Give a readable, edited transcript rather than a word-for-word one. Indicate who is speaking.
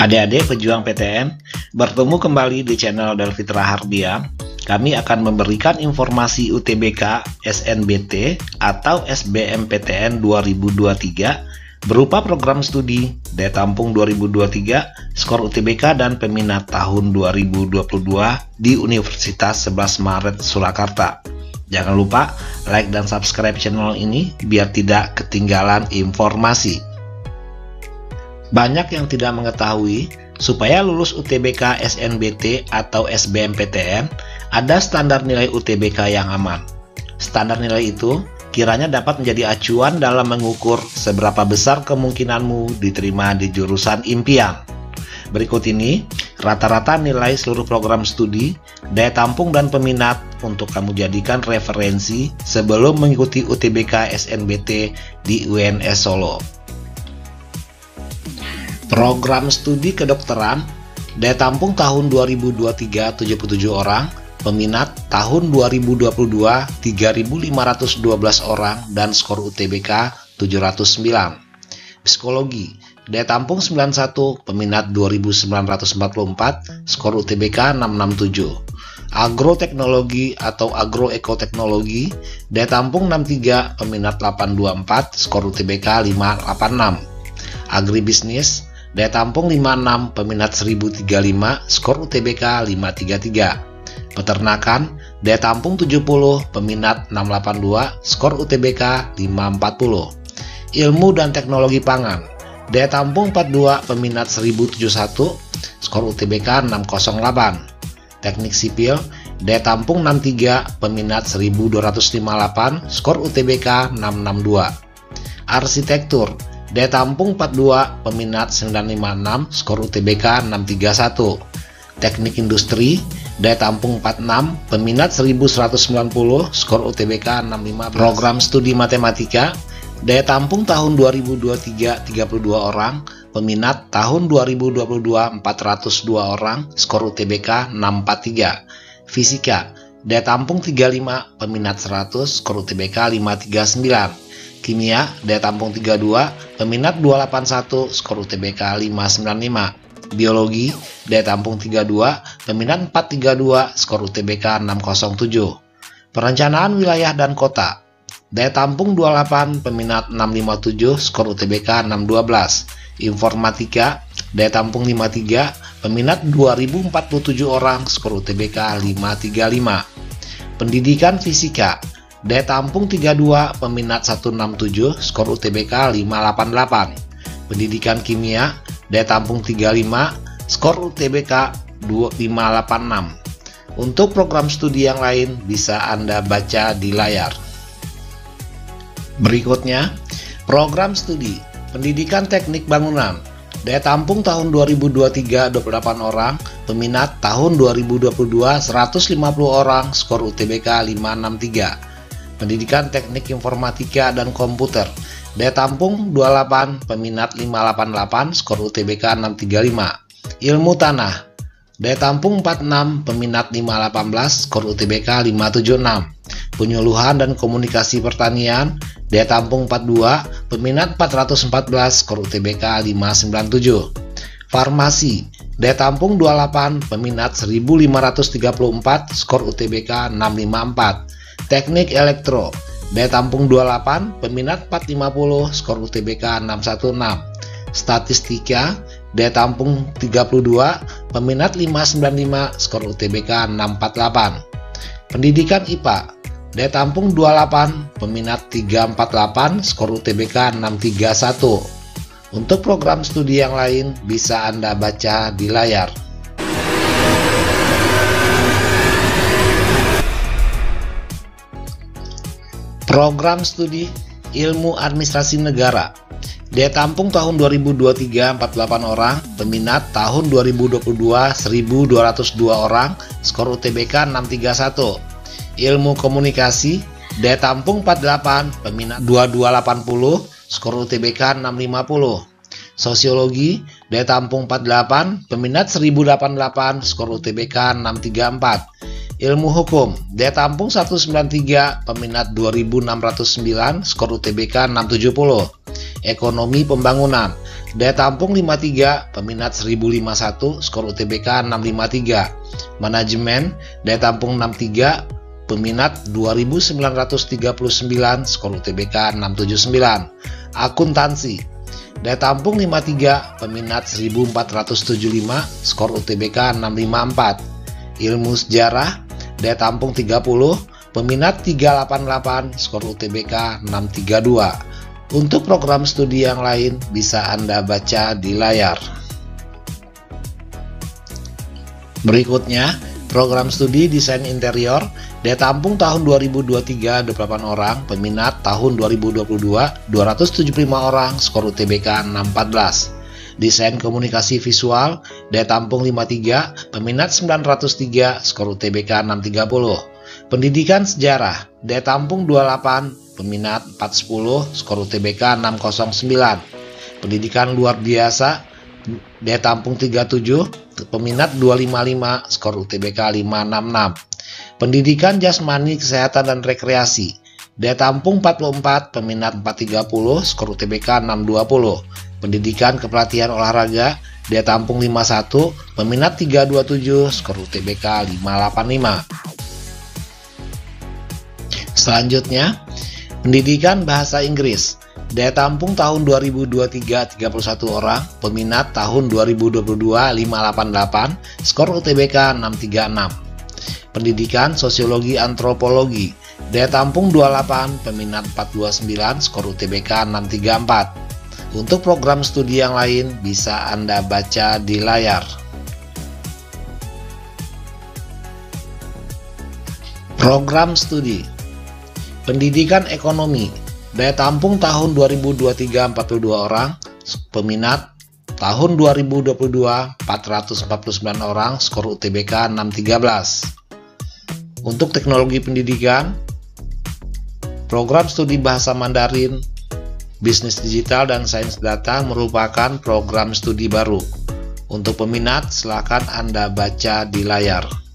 Speaker 1: Adik-adik pejuang PTN, bertemu kembali di channel Delfitra Hardian. Kami akan memberikan informasi UTBK SNBT atau SBMPTN 2023 berupa program studi, daya tampung 2023, skor UTBK dan peminat tahun 2022 di Universitas 11 Maret Surakarta. Jangan lupa like dan subscribe channel ini biar tidak ketinggalan informasi. Banyak yang tidak mengetahui, supaya lulus UTBK SNBT atau SBMPTN, ada standar nilai UTBK yang aman. Standar nilai itu kiranya dapat menjadi acuan dalam mengukur seberapa besar kemungkinanmu diterima di jurusan impian. Berikut ini rata-rata nilai seluruh program studi, daya tampung dan peminat untuk kamu jadikan referensi sebelum mengikuti UTBK SNBT di UNS Solo. Program studi kedokteran, daya tampung tahun 2023 77 orang, peminat tahun 2022 3.512 orang dan skor UTBK 709. Psikologi, daya tampung 91, peminat 2.944, skor UTBK 667. Agroteknologi atau agroekoteknologi, daya tampung 63, peminat 824, skor UTBK 586. Agribisnis, daya tampung 56, peminat 1035, skor UTBK 533. Peternakan, daya tampung 70, peminat 682, skor UTBK 540. Ilmu dan teknologi pangan, daya tampung 42, peminat 1071, skor UTBK 608. Teknik sipil, daya tampung 63, peminat 1258, skor UTBK 662. Arsitektur, daya tampung 42, peminat 956, skor UTBK 631. Teknik industri, daya tampung 46, peminat 1190, skor UTBK 615. Program studi matematika, daya tampung tahun 2023 32 orang, peminat tahun 2022 402 orang, skor UTBK 643. Fisika, daya tampung 35, peminat 100, skor UTBK 539. Kimia, daya tampung 32, peminat 281, skor UTBK 595. Biologi, daya tampung 32, peminat 432, skor UTBK 607. Perencanaan wilayah dan kota, daya tampung 28, peminat 657, skor UTBK 612. Informatika, daya tampung 53, peminat 2047 orang, skor UTBK 535. Pendidikan fisika, daya tampung 32, peminat 167, skor UTBK 588. Pendidikan kimia, daya tampung 35, skor UTBK 2586. Untuk program studi yang lain bisa Anda baca di layar. Berikutnya, program studi Pendidikan Teknik Bangunan, daya tampung tahun 2023 28 orang, peminat tahun 2022 150 orang, skor UTBK 563. Pendidikan Teknik Informatika dan Komputer, daya tampung 28, peminat 588, skor UTBK 635. Ilmu Tanah, daya tampung 46, peminat 518, skor UTBK 576. Penyuluhan dan Komunikasi Pertanian, daya tampung 42, peminat 414, skor UTBK 597. Farmasi, daya tampung 28, peminat 1534, skor UTBK 654. Teknik Elektro, daya tampung 28, peminat 450, skor UTBK 616. Statistika, daya tampung 32, peminat 595, skor UTBK 648. Pendidikan IPA, daya tampung 28, peminat 348, skor UTBK 631. Untuk program studi yang lain bisa Anda baca di layar. Program studi Ilmu Administrasi Negara, daya tampung tahun 2023 48 orang, peminat tahun 2022 1202 orang, skor UTBK 631. Ilmu Komunikasi, daya tampung 48, peminat 2280, skor UTBK 650. Sosiologi, daya tampung 48, peminat 1088, skor UTBK 634. Ilmu Hukum, daya tampung 193, peminat 2609, skor UTBK 670. Ekonomi Pembangunan, daya tampung 53, peminat 1051, skor UTBK 653. Manajemen, daya tampung 63, peminat 2939, skor UTBK 679. Akuntansi, daya tampung 53, peminat 1475, skor UTBK 654. Ilmu Sejarah, daya tampung 30, peminat 388, skor UTBK 632. Untuk program studi yang lain bisa Anda baca di layar. Berikutnya, program studi desain interior, daya tampung tahun 2023 28 orang, peminat tahun 2022 275 orang, skor UTBK 614. Desain komunikasi visual, daya tampung 53, peminat 903, skor UTBK 630. Pendidikan sejarah, daya tampung 28, peminat 410, skor UTBK 609. Pendidikan luar biasa, daya tampung 37, peminat 255, skor UTBK 566. Pendidikan jasmani, kesehatan dan rekreasi, daya tampung 44, peminat 430, skor UTBK 620. Pendidikan kepelatihan olahraga, daya tampung 51, peminat 327, skor UTBK 585. Selanjutnya, pendidikan bahasa Inggris, daya tampung tahun 2023 31 orang, peminat tahun 2022 588, skor UTBK 636. Pendidikan sosiologi antropologi, daya tampung 28, peminat 429, skor UTBK 634. Untuk program studi yang lain bisa Anda baca di layar. Program studi Pendidikan Ekonomi, daya tampung tahun 2023 42 orang, peminat tahun 2022 449 orang, skor UTBK 613. Untuk teknologi pendidikan, program studi bahasa Mandarin, bisnis digital dan sains data merupakan program studi baru. Untuk peminat, silakan Anda baca di layar.